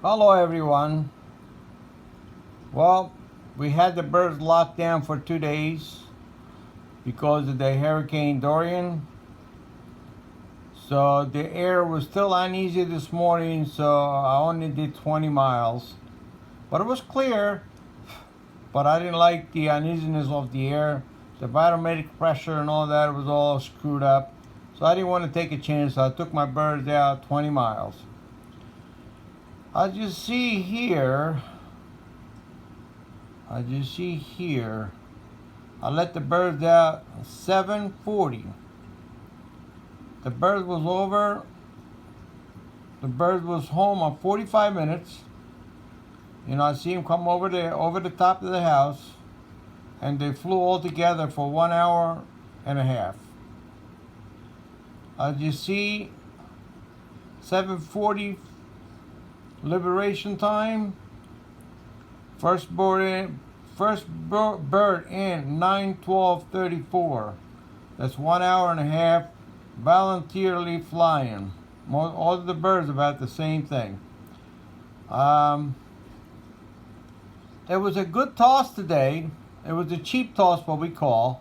Hello everyone. Well, we had the birds locked down for 2 days because of the Hurricane Dorian. So the air was still uneasy this morning, so I only did 20 miles. But it was clear, but I didn't like the uneasiness of the air. The barometric pressure and all that was all screwed up. So I didn't want to take a chance, so I took my birds out 20 miles. As you see here, I let the birds out 7:40. The bird was home on 45 minutes. I see them come over the top of the house, and they flew all together for 1 hour and a half. As you see, 7:40 liberation time. First bird in 9:12:34. That's 1 hour and a half voluntarily flying. All of the birds about the same thing. It was a good toss today. It was a cheap toss, what we call.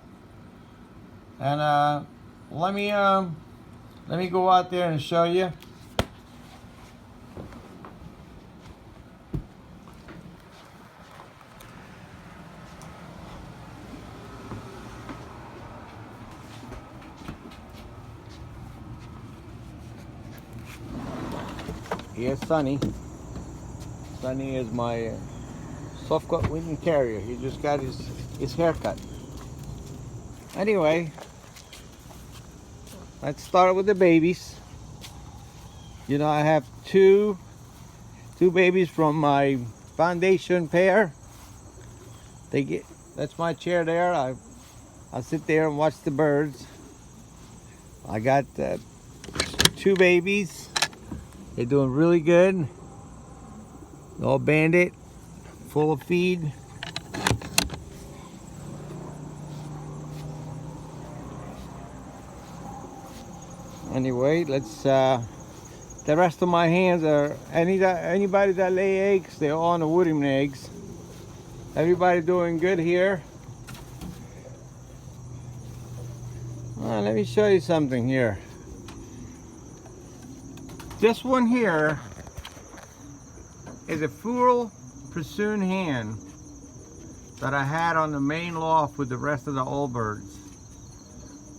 And let me go out there and show you. Here's Sonny. Sonny is my soft-cut Winton Terrier. He just got his hair cut. Anyway, let's start with the babies. I have two babies from my foundation pair. That's my chair there. I sit there and watch the birds. I got two babies. They're doing really good. All banded, full of feed. Anyway, let's. The rest of my hands are anybody that lay eggs. They're all on the wooden eggs. Everybody doing good here. Let me show you something here. This one here is a Fural Pursoon hen that I had on the main loft with the rest of the old birds.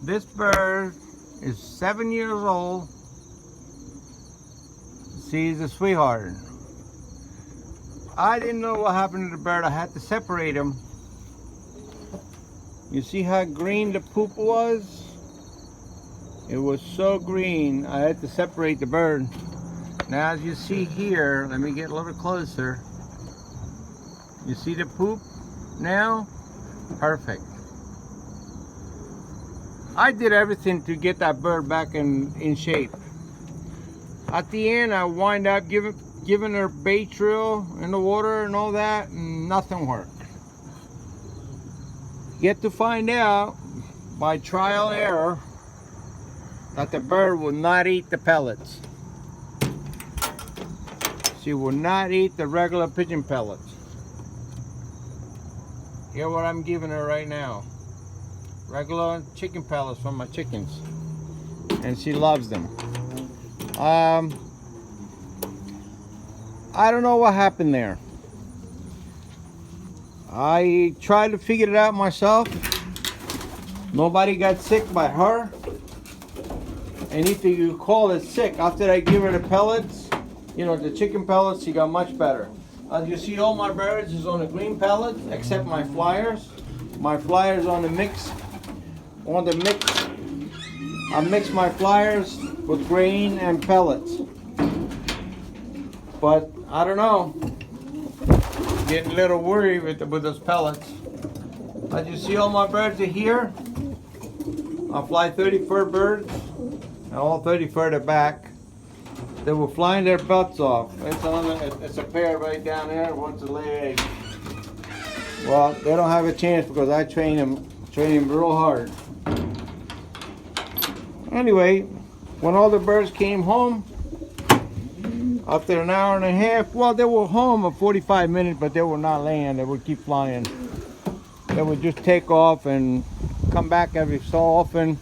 This bird is 7 years old. She's a sweetheart. I didn't know what happened to the bird. I had to separate him. You see how green the poop was? It was so green, I had to separate the bird. Now as you see here, let me get a little closer. You see the poop now? Perfect. I did everything to get that bird back in shape. At the end, I wind up giving her Baytril in the water and all that, and nothing worked. Get to find out by trial and error that the bird will not eat the pellets. She will not eat the regular pigeon pellets. Here's what I'm giving her right now. Regular chicken pellets from my chickens. And she loves them. I don't know what happened there. I tried to figure it out myself. Nobody got sick but her. Anything you call it sick. After I give her the pellets, the chicken pellets, she got much better. As you see, all my birds is on the green pellets, except my flyers. My flyers on the mix. I mix my flyers with grain and pellets. But I don't know. Getting a little worried with those pellets. As you see, all my birds are here. I fly 34 birds. And all 34 are back. They were flying their butts off. It's a pair right down there. One's a lay egg. Well, they don't have a chance because I train them real hard. Anyway, when all the birds came home, After an hour and a half, well, they were home in 45 minutes, but they would not land. They would keep flying. They would just take off and come back every so often,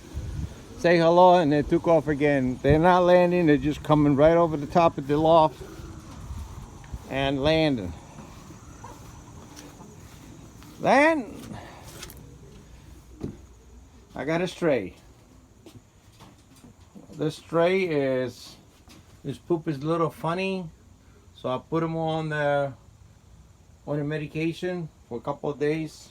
say hello, and they took off again. They're not landing, they're just coming right over the top of the loft and landing. Then I got a stray. This stray is, his poop is a little funny, so I put him on the medication for a couple of days.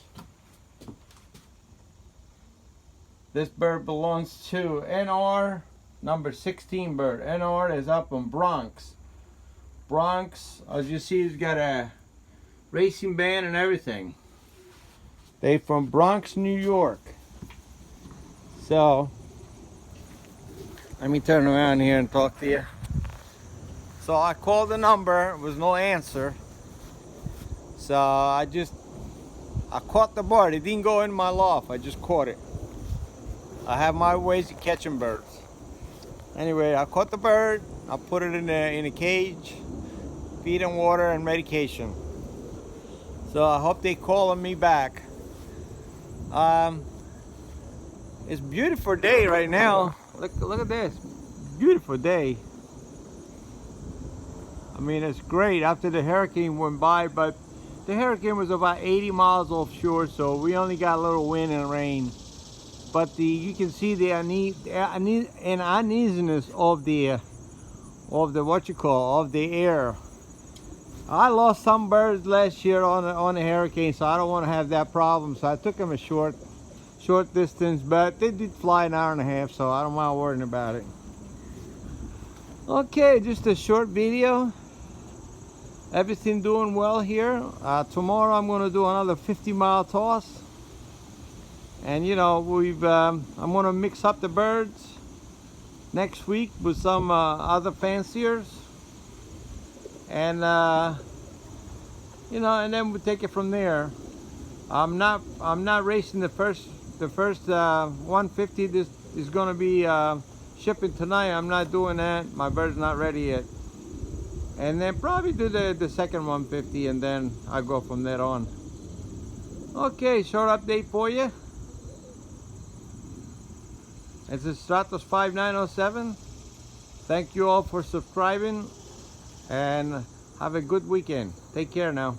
This bird belongs to NR number 16 bird. NR is up in Bronx. Bronx, as you see, he's got a racing band and everything. They from Bronx, New York. So let me turn around here and talk to you. So I called the number, there was no answer. So I caught the bird. It didn't go in my loft, I just caught it. I have my ways of catching birds. Anyway, I caught the bird, I put it in a cage, feed and water and medication. So I hope they calling me back. It's a beautiful day right now. Look at this, beautiful day. I mean, it's great after the hurricane went by, but the hurricane was about 80 miles offshore, so we only got a little wind and rain. But you can see the uneasiness of the of the air. I lost some birds last year on the hurricane, so I don't want to have that problem. So I took them a short distance, but they did fly an hour and a half, so I don't mind worrying about it. Okay, just a short video. Everything doing well here. Tomorrow I'm going to do another 50-mile toss. And you know, I'm going to mix up the birds next week with some other fanciers. And you know, and then we'll take it from there. I'm not racing the first 150. This is going to be shipping tonight. I'm not doing that. My bird's not ready yet. And then probably do the second 150, and then I go from there on. Okay, short update for you. It's a Stratos 5907. Thank you all for subscribing, and have a good weekend. Take care now.